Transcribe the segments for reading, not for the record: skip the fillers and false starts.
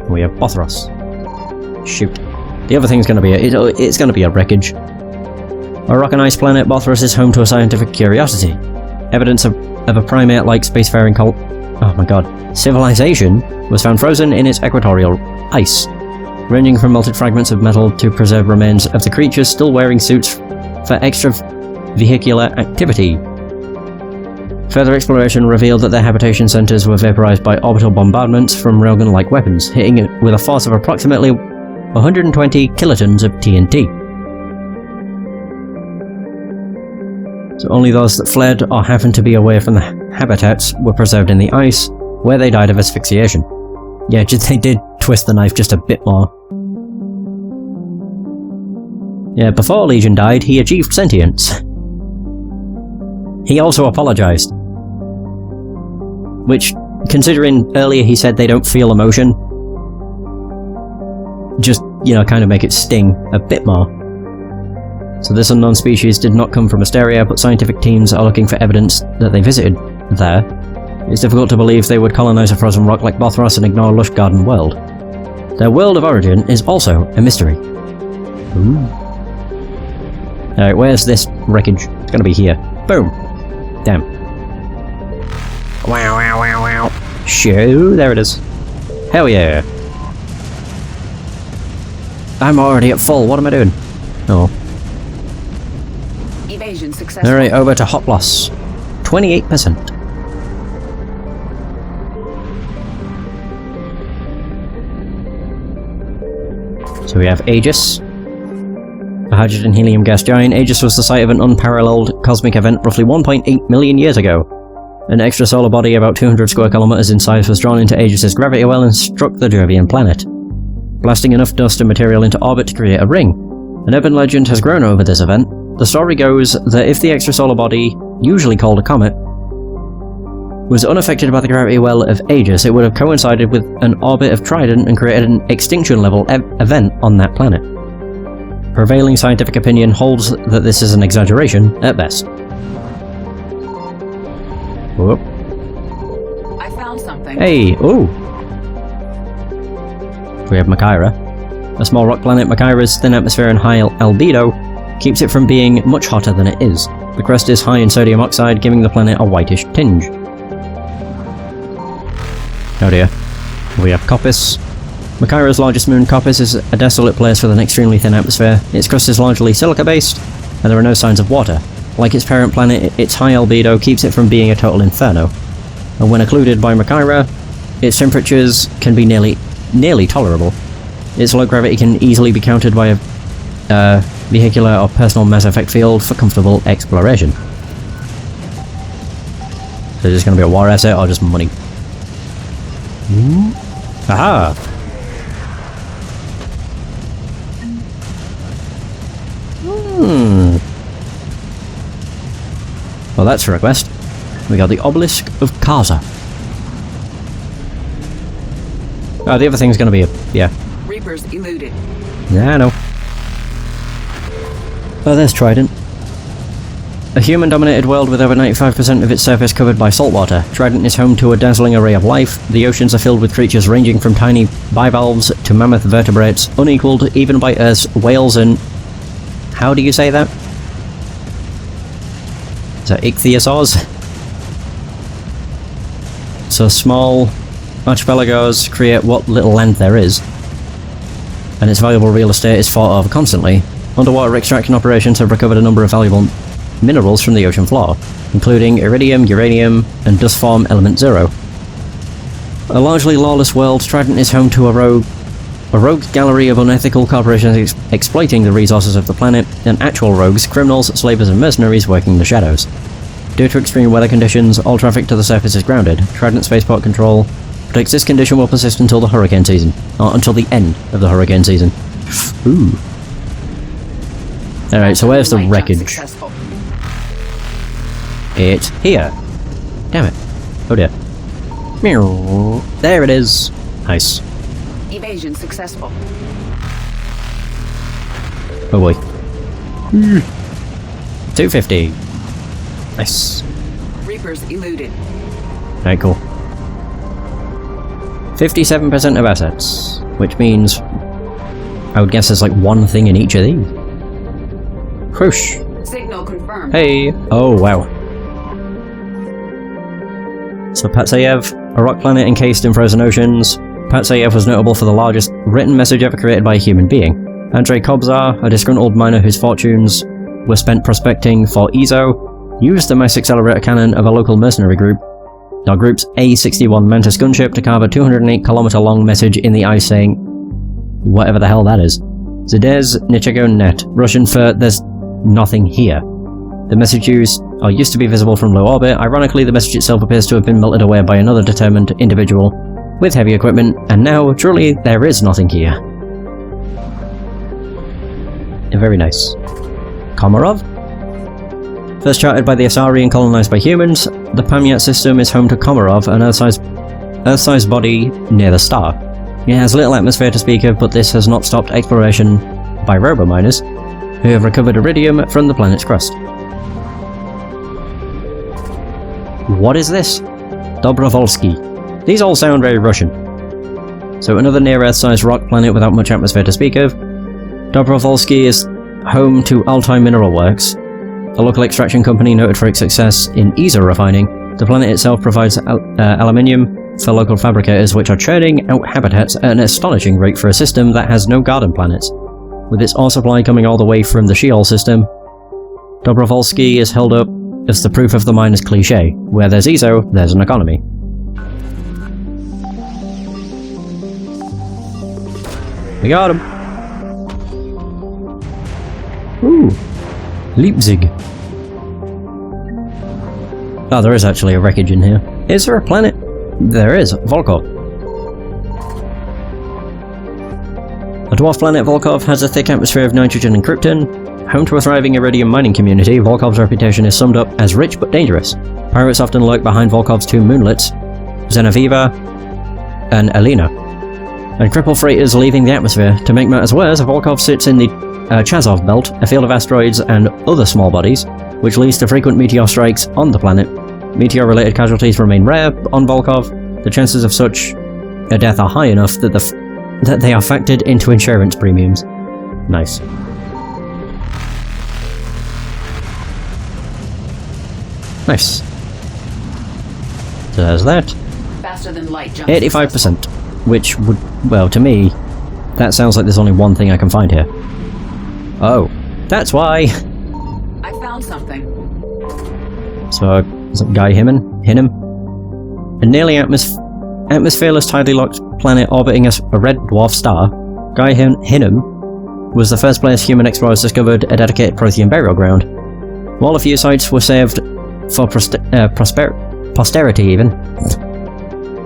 We have Bothros. Shoot. The other thing's gonna be it's gonna be a wreckage. A rock and ice planet, Bothros is home to a scientific curiosity. Evidence of a primate-like spacefaring cult. Oh my god. Civilization was found frozen in its equatorial ice, ranging from melted fragments of metal to preserved remains of the creatures still wearing suits for extravehicular activity. Further exploration revealed that their habitation centers were vaporized by orbital bombardments from railgun-like weapons, hitting it with a force of approximately 120 kilotons of TNT. So only those that fled or happened to be away from the habitats were preserved in the ice, where they died of asphyxiation. Yeah, they did twist the knife just a bit more. Yeah, before Legion died, he achieved sentience. He also apologized. Which, considering earlier he said they don't feel emotion, just, kind of make it sting a bit more. So this unknown species did not come from Asteria, but scientific teams are looking for evidence that they visited there. It's difficult to believe they would colonize a frozen rock like Bothros and ignore a lush garden world. Their world of origin is also a mystery. Ooh. Alright, where's this wreckage? It's gonna be here. Boom! Damn. Wow, wow, wow, wow. Shoo, there it is. Hell yeah. I'm already at full, what am I doing? Oh. Evasion successful. Alright, over to hot loss. 28%. So we have Aegis. A hydrogen helium gas giant, Aegis was the site of an unparalleled cosmic event roughly 1.8 million years ago. An extrasolar body about 200 square kilometers in size was drawn into Aegis' gravity well and struck the Jovian planet, blasting enough dust and material into orbit to create a ring. An urban legend has grown over this event. The story goes that if the extrasolar body, usually called a comet, was unaffected by the gravity well of Aegis, it would have coincided with an orbit of Trident and created an extinction-level event on that planet. Prevailing scientific opinion holds that this is an exaggeration, at best. Whoop. I found something. Hey, ooh! We have Machaira. A small rock planet, Machaira's thin atmosphere and high albedo keeps it from being much hotter than it is. The crust is high in sodium oxide, giving the planet a whitish tinge. Oh dear. We have Copis. Machaira's largest moon, Copis, is a desolate place with an extremely thin atmosphere. Its crust is largely silica-based, and there are no signs of water. Like its parent planet, its high albedo keeps it from being a total inferno. And when occluded by Machaira, its temperatures can be nearly tolerable. Its low gravity can easily be countered by a vehicular or personal mass effect field for comfortable exploration. So is this going to be a war asset or just money? Aha! Well, that's a request. We got the Obelisk of Kaza. Oh, the other thing's gonna be a... yeah. Reapers eluded. Yeah, I know. Oh, there's Trident. A human-dominated world with over 95% of its surface covered by saltwater. Trident is home to a dazzling array of life. The oceans are filled with creatures ranging from tiny bivalves to mammoth vertebrates, unequaled even by Earth's whales and... how do you say that? Is that ichthyosaurs? So small archipelagos create what little land there is, and its valuable real estate is fought over constantly. Underwater extraction operations have recovered a number of valuable minerals from the ocean floor, including iridium, uranium, and dust form element 0. A largely lawless world, Trident is home to a rogue gallery of unethical corporations exploiting the resources of the planet, and actual rogues, criminals, slavers and mercenaries working the shadows. Due to extreme weather conditions, all traffic to the surface is grounded. Trident Spaceport Control predicts this condition will persist until the hurricane season, or until the end of the hurricane season. Ooh. Alright, so where's the wreckage? It's here. Damn it. Oh dear. Meow. There it is. Nice. Evasion successful. Oh boy. 250. Nice. Reapers eluded. Alright, cool. 57% of assets, which means I would guess there's like one thing in each of these. Whoosh. Signal confirmed. Hey! Oh, wow. So Patsayev, a rock planet encased in frozen oceans. Patsayev was notable for the largest written message ever created by a human being. Andrei Kobzar, a disgruntled miner whose fortunes were spent prospecting for EZO, used the mass accelerator cannon of a local mercenary group, our group's A-61 Mantis gunship, to carve a 208-kilometer long message in the ice saying whatever the hell that is. Zdez Nichego Net, Russian for "there's nothing here." The message used to be visible from low orbit. Ironically, the message itself appears to have been melted away by another determined individual with heavy equipment, and now, truly, there is nothing here. Very nice. Komarov? First charted by the Asari and colonized by humans, the Pamyat system is home to Komarov, an Earth-sized body near the star. It has little atmosphere to speak of, but this has not stopped exploration by robo-miners, who have recovered iridium from the planet's crust. What is this? Dobrovolsky. These all sound very Russian. So another near-Earth-sized rock planet without much atmosphere to speak of. Dobrovolsky is home to Altai Mineral Works, a local extraction company noted for its success in EZO refining. The planet itself provides aluminium for local fabricators, which are churning out habitats at an astonishing rate for a system that has no garden planets. With its ore supply coming all the way from the Sheol system, Dobrovolsky is held up as the proof of the miner's cliché: where there's EZO, there's an economy. We got him! Ooh! Leipzig. Oh, there is actually a wreckage in here. Is there a planet? There is. Volkov. The dwarf planet Volkov has a thick atmosphere of nitrogen and krypton. Home to a thriving iridium mining community, Volkov's reputation is summed up as rich but dangerous. Pirates often lurk behind Volkov's two moonlets, Zenaviva and Elena, and cripple freighters leaving the atmosphere. To make matters worse, Volkov sits in the Chazov Belt, a field of asteroids and other small bodies, which leads to frequent meteor strikes on the planet. Meteor-related casualties remain rare on Volkov. The chances of such a death are high enough that they are factored into insurance premiums. Nice. Nice. So there's that. Faster than light jump. 85%, which would, well, to me, that sounds like there's only one thing I can find here. Oh, that's why! I found something. So, is it Guy Hinnom? A nearly atmosphereless, tidally locked planet orbiting a red dwarf star, Guy Hinnom was the first place human explorers discovered a dedicated Prothean burial ground. While a few sites were saved for posterity even,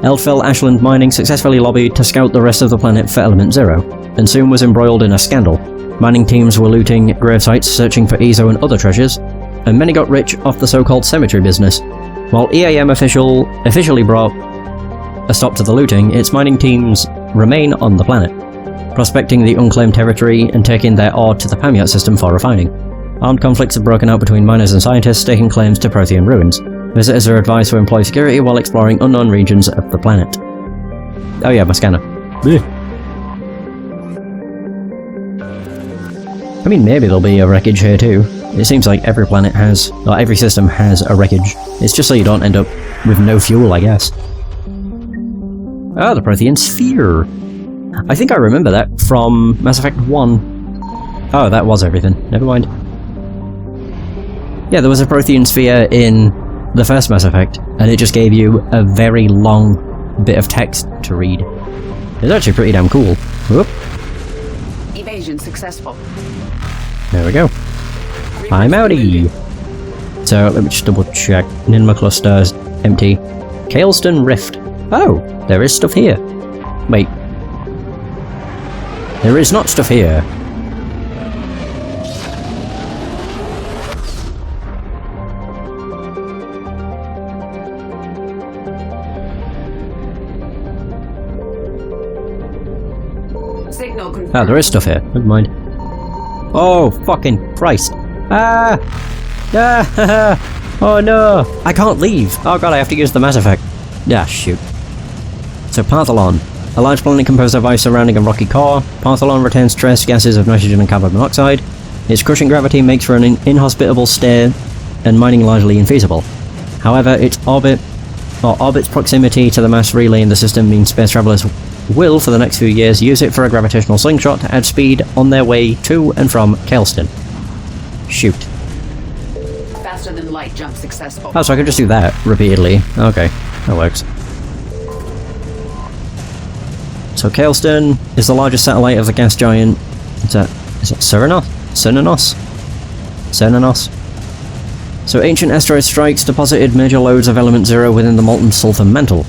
Eldfell Ashland Mining successfully lobbied to scout the rest of the planet for Element Zero, and soon was embroiled in a scandal. Mining teams were looting grave sites, searching for EZO and other treasures, and many got rich off the so-called cemetery business. While EAM officially brought a stop to the looting, its mining teams remain on the planet, prospecting the unclaimed territory and taking their ore to the Pamyat system for refining. Armed conflicts have broken out between miners and scientists, staking claims to Prothean ruins. Visitors are advised to employ security while exploring unknown regions of the planet. Oh yeah, my scanner. I mean, maybe there'll be a wreckage here too. It seems like every planet has, or every system has a wreckage. It's just so you don't end up with no fuel, I guess. Ah, the Prothean Sphere! I think I remember that from Mass Effect 1. Oh, that was everything. Never mind. Yeah, there was a Prothean Sphere in the first Mass Effect, and it just gave you a very long bit of text to read. It's actually pretty damn cool. Whoop. Evasion successful. There we go. I'm outie! So, let me just double check. Ninma clusters, empty. Kaleston Rift. Oh, there is stuff here. Wait. There is not stuff here. Signal confirmed. Oh, there is stuff here. Never mind. Oh, fucking Christ. Ah! Ah! Oh no! I can't leave! Oh god, I have to use the Mass Effect. Ah, shoot. So So Partholon. A large planet composed of ice surrounding a rocky core, Partholon retains trace gases of nitrogen and carbon monoxide. Its crushing gravity makes for an inhospitable stay and mining largely infeasible. However, its orbit's proximity to the mass relay in the system means space travelers will, for the next few years, use it for a gravitational slingshot to add speed on their way to and from Kaelston. Shoot. Faster than light jump successful. Oh, so I could just do that repeatedly. Okay, that works. So Kaelston is the largest satellite of the gas giant. Is it Cernunnos? Cernunnos? So ancient asteroid strikes deposited major loads of element zero within the molten sulfur mantle.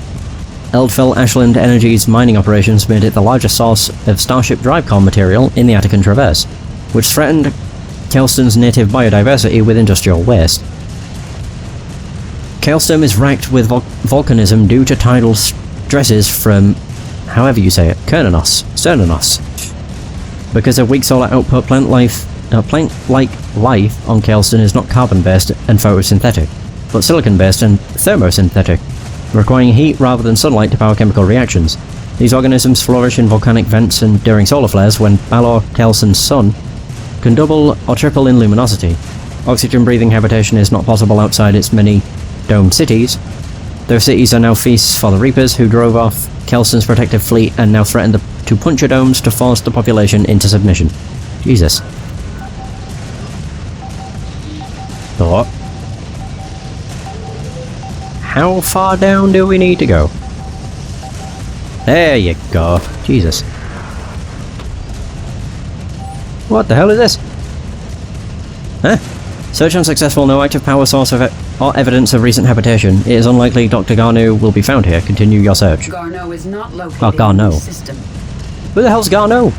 Eldfell Ashland Energy's mining operations made it the largest source of Starship DriveCon material in the Attican Traverse, which threatened Kaelston's native biodiversity with industrial waste. Kaelston is racked with volcanism due to tidal stresses from, however you say it, Cernunnos. Because of weak solar output, plant-like life on Kaelston is not carbon-based and photosynthetic, but silicon-based and thermosynthetic, requiring heat rather than sunlight to power chemical reactions. These organisms flourish in volcanic vents and during solar flares when Balor Kaelston's sun can double or triple in luminosity. Oxygen-breathing habitation is not possible outside its many domed cities. Those cities are now feasts for the Reapers, who drove off Kaelston's protective fleet and now threaten to puncture domes to force the population into submission. Jesus. Thought. How far down do we need to go? There you go. Jesus. What the hell is this? Huh? Search unsuccessful, no active power source or evidence of recent habitation. It is unlikely Dr. Garneau will be found here. Continue your search. Garneau is not located Oh, Garneau. in the system. Who the hell's Garneau?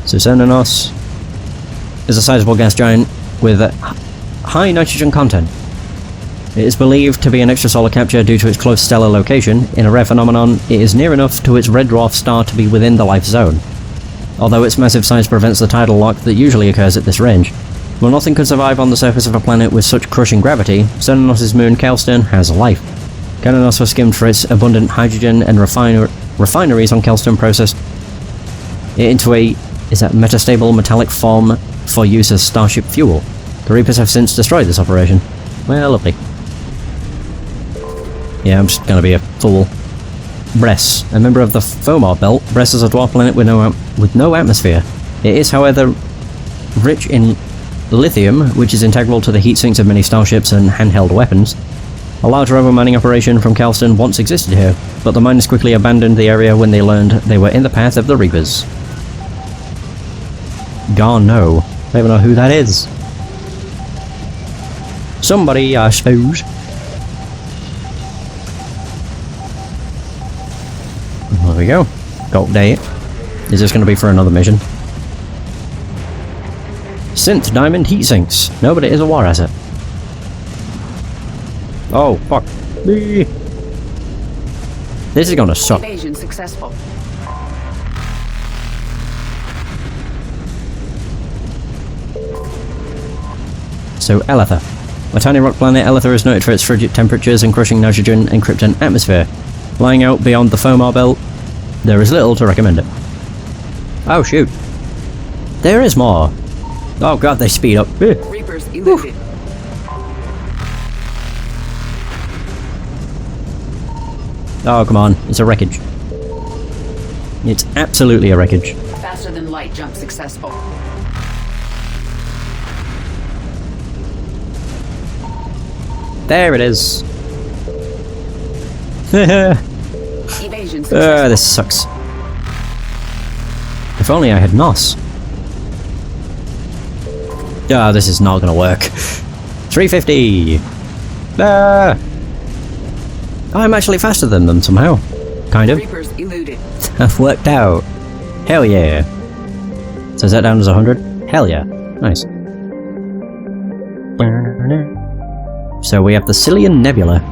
So Cernunnos is a sizable gas giant with high nitrogen content. It is believed to be an extrasolar capture due to its close stellar location. In a rare phenomenon, it is near enough to its red dwarf star to be within the life zone. Although its massive size prevents the tidal lock that usually occurs at this range. While nothing could survive on the surface of a planet with such crushing gravity, Cernunnos' moon Kaelston has life. Cernunnos was skimmed for its abundant hydrogen, and refineries on Kaelston processed it into a metastable metallic form for use as starship fuel. The Reapers have since destroyed this operation. Well, lovely. Yeah, I'm just gonna be a fool. Bress, a member of the Fomar Belt, Bress is a dwarf planet with no atmosphere. It is, however, rich in lithium, which is integral to the heat sinks of many starships and handheld weapons. A large rover mining operation from Kaelston once existed here, but the miners quickly abandoned the area when they learned they were in the path of the Reapers. Garneau. I don't even know who that is. Somebody, I suppose. There we go. Gold date. Is this going to be for another mission? Synth diamond heat sinks. No, but it is a war asset. Oh, fuck. This is gonna suck. Evasion successful. So, Elether. A tiny rock planet, Elether is noted for its frigid temperatures and crushing nitrogen and krypton atmosphere. Lying out beyond the Fomar Belt, there is little to recommend it. Oh shoot. There is more. Oh god, they speed up. Reapers eluded. Oh come on, it's a wreckage. It's absolutely a wreckage. Faster than light jump successful. There it is. Evasion successful. This sucks. If only I had NOS. Ah, this is not gonna work. 350! I'm actually faster than them somehow. Kind of. Reapers eluded. I've worked out. Hell yeah. So is that down as 100? Hell yeah. Nice. So we have the Cillian Nebula.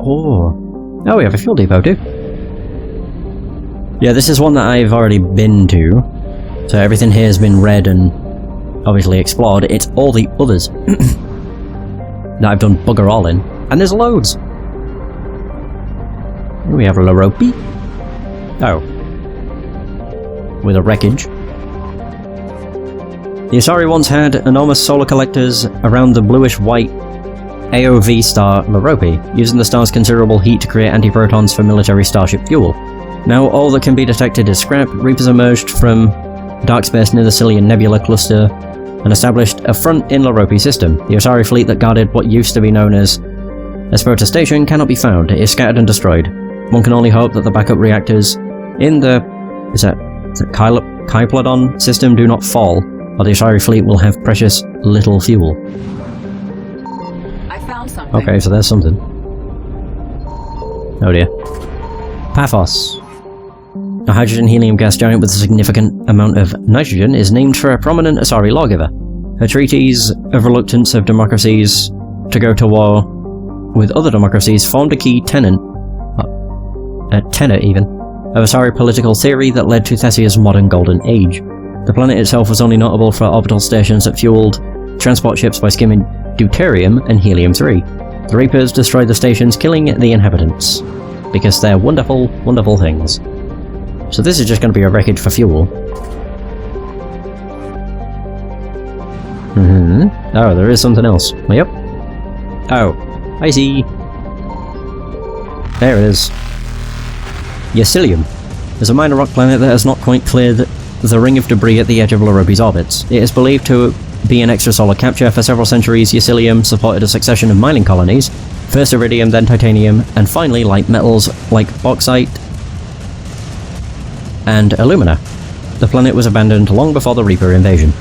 Oh, we have a fuel depot too. Yeah, this is one that I've already been to. So everything here has been read and obviously explored. It's all the others that I've done bugger all in. And there's loads! We have a Laropi. Oh. With a wreckage. The Asari once had enormous solar collectors around the bluish-white AOV star Laropi, using the star's considerable heat to create antiprotons for military starship fuel. Now all that can be detected is scrap. Reapers emerged from dark space near the Cillian Nebula cluster and established a front in Laropi system. The Asari fleet that guarded what used to be known as Esparta Station cannot be found. It is scattered and destroyed. One can only hope that the backup reactors in the Kyplodon system do not fall, or the Asari fleet will have precious little fuel. I found something. Okay, so there's something. Oh dear. Paphos. A hydrogen-helium gas giant with a significant amount of nitrogen is named for a prominent Asari lawgiver. Her treaties of reluctance of democracies to go to war with other democracies formed a key tenet even, of Asari political theory that led to Thessia's modern golden age. The planet itself was only notable for orbital stations that fueled transport ships by skimming deuterium and helium-3. The Reapers destroyed the stations, killing the inhabitants, because they're wonderful, wonderful things. So this is just going to be a wreckage for fuel. Oh, there is something else. Yep. Oh, I see. There it is. Yacilium is a minor rock planet that has not quite cleared the ring of debris at the edge of Laropi's orbits. It is believed to be an extrasolar capture. For several centuries, Yacilium supported a succession of mining colonies, first iridium, then titanium, and finally light metals like bauxite and alumina. The planet was abandoned long before the Reaper invasion.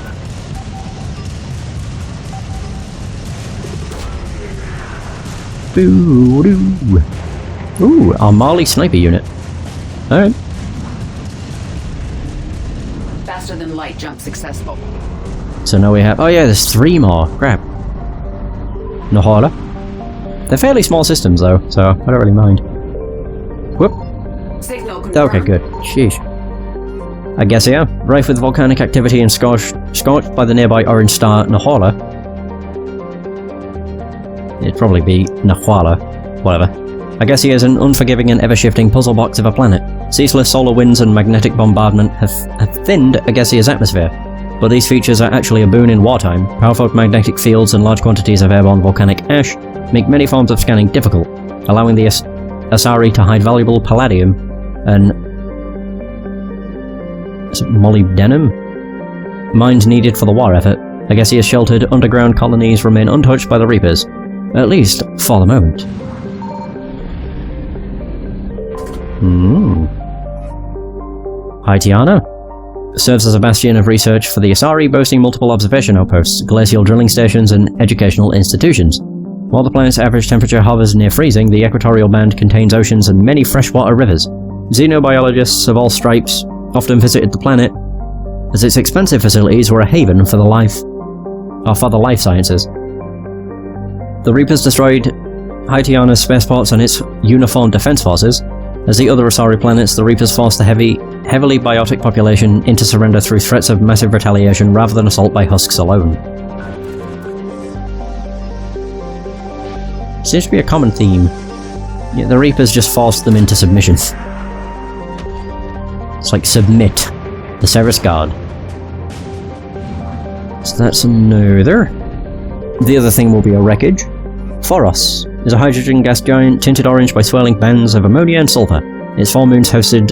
Boo-doo. Ooh, our Marley sniper unit. Alright. Faster than light jump successful. So now we have... Oh yeah, there's 3 more. Crap. Nahara. They're fairly small systems though, so I don't really mind. Whoop. Signal confirmed. Okay, good. Sheesh. I guess yeah. Rife with volcanic activity and scorched by the nearby orange star Nahara. It'd probably be Nahuala. Whatever. Agassier is an unforgiving and ever-shifting puzzle box of a planet. Ceaseless solar winds and magnetic bombardment have thinned Agassier's atmosphere, but these features are actually a boon in wartime. Powerful magnetic fields and large quantities of airborne volcanic ash make many forms of scanning difficult, allowing the Asari to hide valuable palladium and molybdenum mines needed for the war effort. Agassier's sheltered underground colonies remain untouched by the Reapers, at least for the moment. Haitiana serves as a bastion of research for the Asari, boasting multiple observation outposts, glacial drilling stations, and educational institutions. While the planet's average temperature hovers near freezing, the equatorial band contains oceans and many freshwater rivers. Xenobiologists of all stripes often visited the planet, as its expensive facilities were a haven for the life sciences. The Reapers destroyed Haitiana's spaceports and its uniformed defense forces. As the other Asari planets, the Reapers forced the heavily biotic population into surrender through threats of massive retaliation rather than assault by husks alone. Seems to be a common theme. Yeah, the Reapers just forced them into submission. It's like submit, the Ceres Guard. So that's another. The other thing will be a wreckage. Phoros is a hydrogen gas giant tinted orange by swirling bands of ammonia and sulfur. Its 4 moons hosted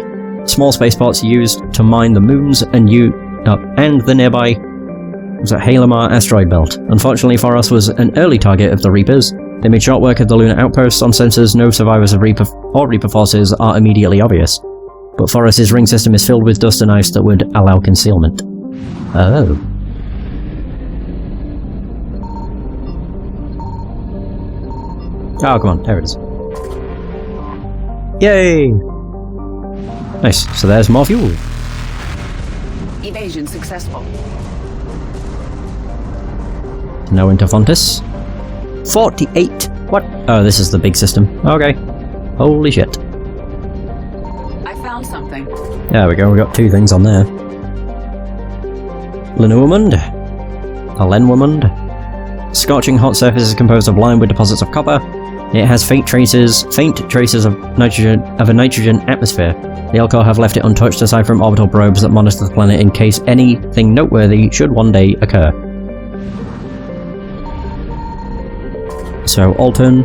small spaceports used to mine the moons and the nearby Halimar asteroid belt. Unfortunately, Phoros was an early target of the Reapers. They made short work of the lunar outposts. On sensors, no survivors of Reaper forces are immediately obvious. But Phoros' ring system is filled with dust and ice that would allow concealment. Oh. Oh, come on, there it is. Yay! Nice, so there's more fuel. Evasion successful. Now into Fontis. 48! What? Oh, this is the big system. Okay. Holy shit. I found found something. There we go, we got 2 things on there. Lenwomund. A Lenwomund. Scorching hot surface is composed of lime with deposits of copper. It has faint traces of a nitrogen atmosphere. The Elcor have left it untouched aside from orbital probes that monitor the planet in case anything noteworthy should one day occur. So, Alton.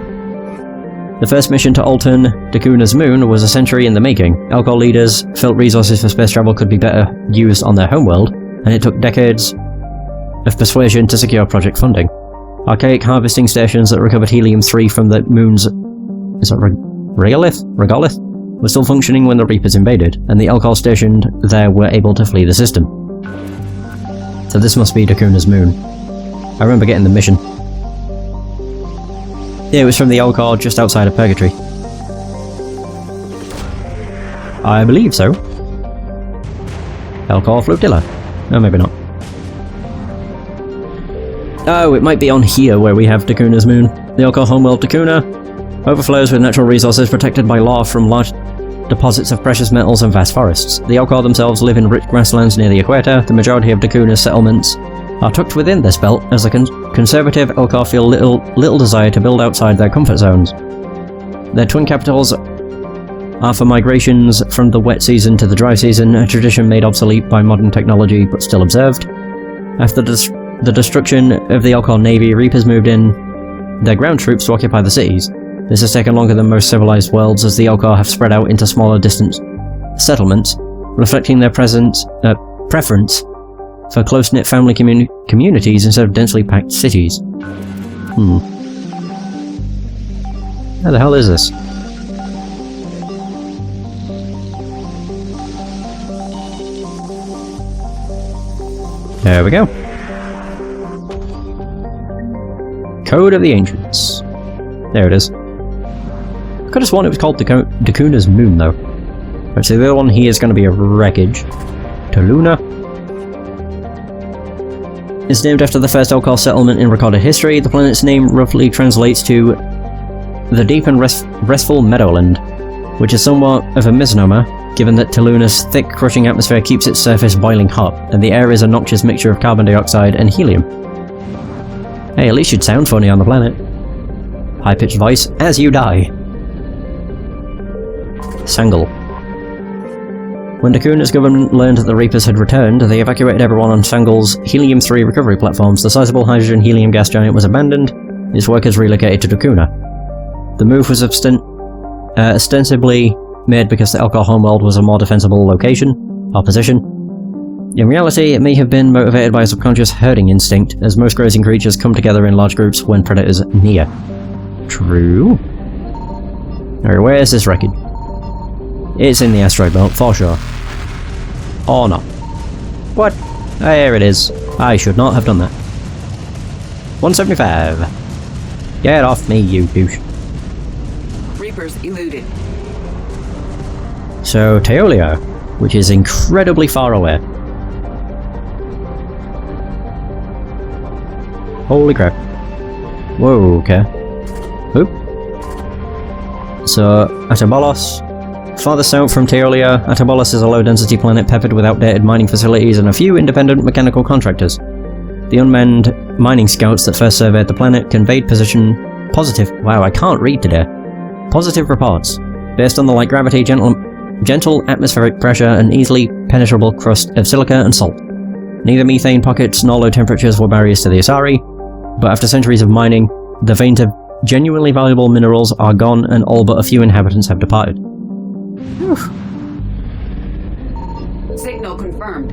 The first mission to Alton, Dacuna's moon, was a century in the making. Elcor leaders felt resources for space travel could be better used on their homeworld, and it took decades of persuasion to secure project funding. Archaic harvesting stations that recovered helium-3 from the moon's... is it Regolith? Were still functioning when the Reapers invaded, and the Elcor stationed there were able to flee the system. So this must be Dacuna's moon. I remember getting the mission. Yeah, it was from the Elcor just outside of Purgatory. I believe so. Elcor flotilla. No, maybe not. Oh, it might be on here where we have Dacuna's moon. The Elcor homeworld Dacuna overflows with natural resources protected by law from large deposits of precious metals and vast forests. The Elcor themselves live in rich grasslands near the equator. The majority of Dacuna's settlements are tucked within this belt, as the conservative Elcor feel little desire to build outside their comfort zones. Their twin capitals are for migrations from the wet season to the dry season, a tradition made obsolete by modern technology but still observed. After the destruction of the Elcor navy, Reapers moved in their ground troops to occupy the cities. This has taken longer than most civilized worlds, as the Elcor have spread out into smaller distant settlements, reflecting their preference for close-knit family communities instead of densely packed cities. How the hell is this? There we go. Code of the Ancients. There it is. I could have sworn it was called Dacuna's Moon, though. Actually, the other one here is going to be a wreckage. Toluna. It's named after the first Elcor settlement in recorded history. The planet's name roughly translates to the deep and restful Meadowland, which is somewhat of a misnomer, given that Toluna's thick, crushing atmosphere keeps its surface boiling hot, and the air is a noxious mixture of carbon dioxide and helium. Hey, at least you'd sound funny on the planet. High-pitched voice, as you die. Sangle. When Dacuna's government learned that the Reapers had returned, they evacuated everyone on Sangle's helium-3 recovery platforms. The sizable hydrogen-helium gas giant was abandoned, its workers relocated to Dacuna. The move was ostensibly made because the Elcor homeworld was a more defensible location, or position. In reality, it may have been motivated by a subconscious herding instinct, as most grazing creatures come together in large groups when predators near. True. Alright, where is this wreckage? It's in the asteroid belt, for sure. Or not. What? There it is. I should not have done that. 175. Get off me, you douche. Reapers eluded. So, Teolia, which is incredibly far away. Holy crap. Whoa, okay. Oop. So, Atabolos. Farther south from Teolia, Atabolos is a low-density planet peppered with outdated mining facilities and a few independent mechanical contractors. The unmanned mining scouts that first surveyed the planet conveyed positive reports, based on the light gravity, gentle atmospheric pressure, and easily penetrable crust of silica and salt. Neither methane pockets nor low temperatures were barriers to the Asari, but after centuries of mining, the veins of genuinely valuable minerals are gone and all but a few inhabitants have departed. Whew. Signal confirmed.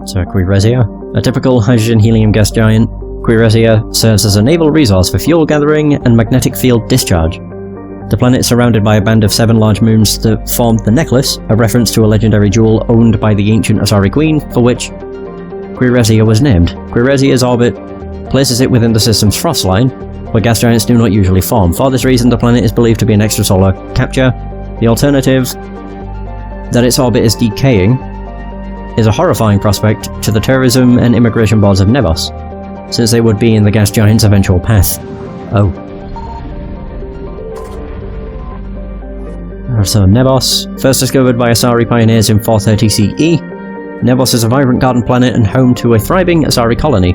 So, Quiresia. A typical hydrogen-helium gas giant, Quiresia serves as a naval resource for fuel gathering and magnetic field discharge. The planet is surrounded by a band of 7 large moons that formed the Necklace, a reference to a legendary jewel owned by the ancient Asari Queen, for which Quiresia was named. Quiresia's orbit places it within the system's frost line, where gas giants do not usually form. For this reason, the planet is believed to be an extrasolar capture. The alternative, that its orbit is decaying, is a horrifying prospect to the tourism and immigration boards of Nevos, since they would be in the gas giant's eventual path. Oh. So Nebos, first discovered by Asari pioneers in 430 CE. Nebos is a vibrant garden planet and home to a thriving Asari colony.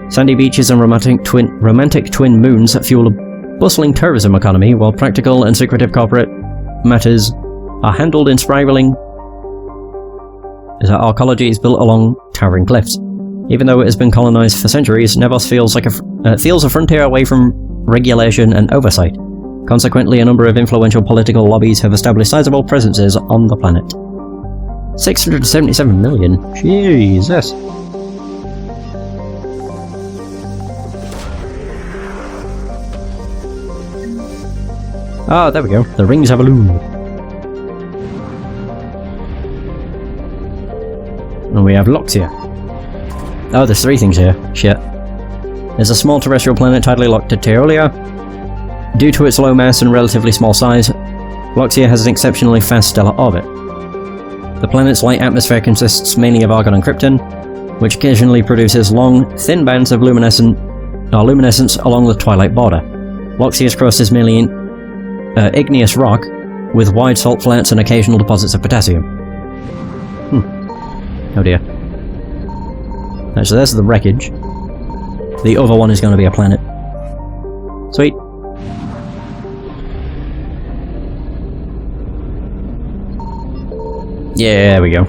Sandy beaches and romantic twin moons fuel a bustling tourism economy, while practical and secretive corporate matters are handled in spiraling. Our ecology is built along towering cliffs. Even though it has been colonized for centuries, Nebos feels a frontier away from regulation and oversight. Consequently, a number of influential political lobbies have established sizable presences on the planet. 677 million. Jesus. Ah, there we go. The rings have a loom. And we have locks here. Oh, there's 3 things here. Shit. There's a small terrestrial planet tidally locked to Teolia. Due to its low mass and relatively small size, Loxia has an exceptionally fast stellar orbit. The planet's light atmosphere consists mainly of argon and krypton, which occasionally produces long, thin bands of luminescence along the twilight border. Loxia's crust is mainly igneous rock, with wide salt flats and occasional deposits of potassium. Oh dear. So there's the wreckage. The other one is going to be a planet. Sweet. Yeah, there we go.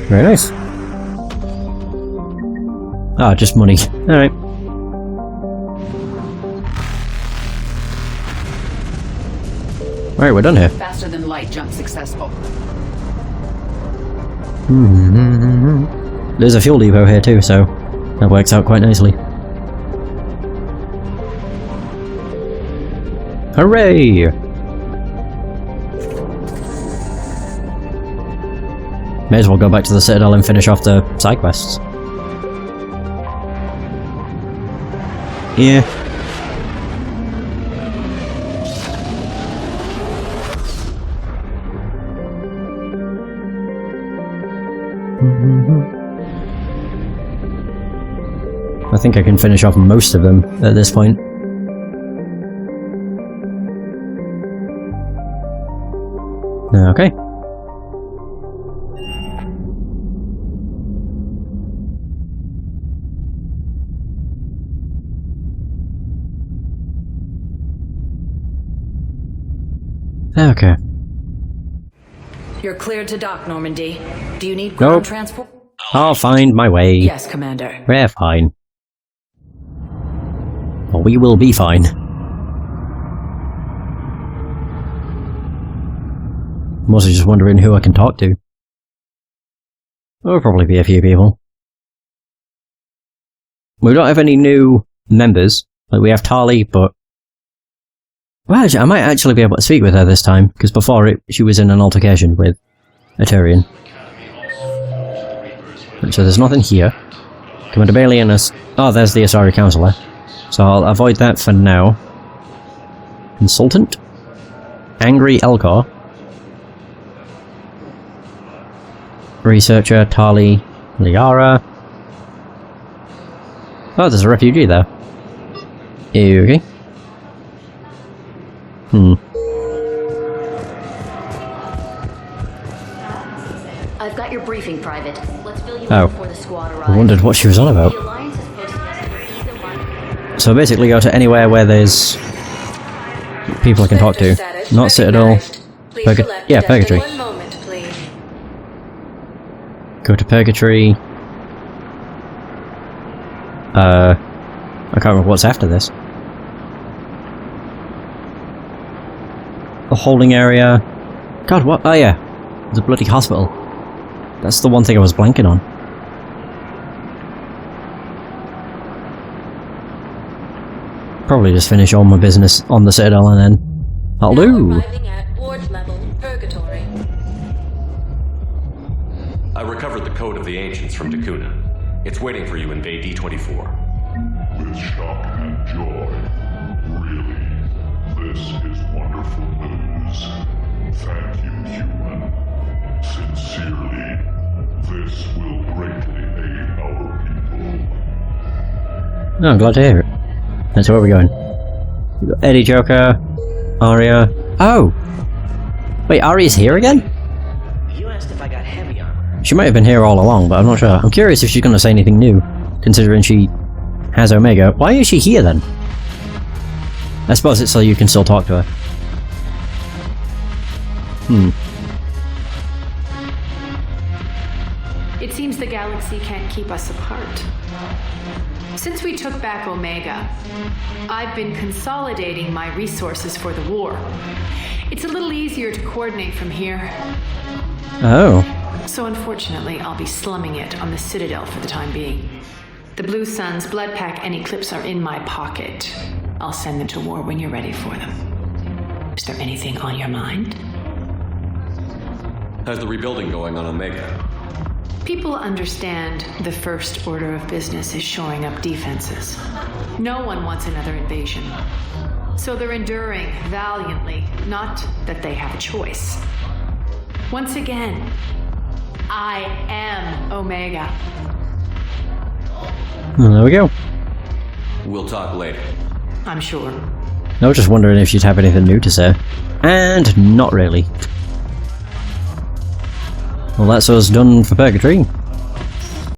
Very nice. Ah, just money. Alright. Alright, we're done here. Faster than light jump successful. There's a fuel depot here too, so that works out quite nicely. Hooray! May as well go back to the Citadel and finish off the side quests. Yeah. I think I can finish off most of them at this point. Okay. Okay. You're cleared to dock, Normandy. Do you need ground transport? I'll find my way. Yes, Commander. We're fine. Or we will be fine. Mostly just wondering who I can talk to. There'll probably be a few people. We don't have any new members. Like, we have Tali, but... Well, I might actually be able to speak with her this time, because before she was in an altercation with a Turian. So there's nothing here. Commander Bailey and us. Oh, there's the Asari Councillor. So I'll avoid that for now. Consultant? Angry Elcor. Researcher, Tali, Liara. Oh, there's a refugee there. Okay. I've got your briefing, Private. Let's fill you in before the squad arrives. I wondered what she was on about. So basically go to anywhere where there's people I can talk to. Not Citadel. Purgatory. Go to Purgatory. I can't remember what's after this. The holding area. God, what? Oh yeah. The bloody hospital. That's the one thing I was blanking on. Probably just finish all my business on the Citadel and then I'll do. At ward level, Purgatory. I recovered the code of the ancients from Dakuna. It's waiting for you in Bay D24. With shock and joy. Really, this is wonderful news. Thank you, human. Sincerely, this will greatly aid our people. No, I'm glad to hear it. That's where we're going. We've got Eddie, Joker, Arya. Oh! Wait, Arya's here again? You asked if I got heavy armor. She might have been here all along, but I'm not sure. I'm curious if she's going to say anything new, considering she has Omega. Why is she here then? I suppose it's so you can still talk to her. It seems the galaxy can't keep us apart. Since we took back Omega, I've been consolidating my resources for the war. It's a little easier to coordinate from here. Oh. So unfortunately, I'll be slumming it on the Citadel for the time being. The Blue Suns, Blood Pack, and Eclipse are in my pocket. I'll send them to war when you're ready for them. Is there anything on your mind? How's the rebuilding going on Omega? People understand the first order of business is shoring up defenses. No one wants another invasion. So they're enduring valiantly, not that they have a choice. Once again, I am Omega. Well, there we go. We'll talk later. I'm sure. I was just wondering if she'd have anything new to say. And not really. Well, that's us done for Purgatory.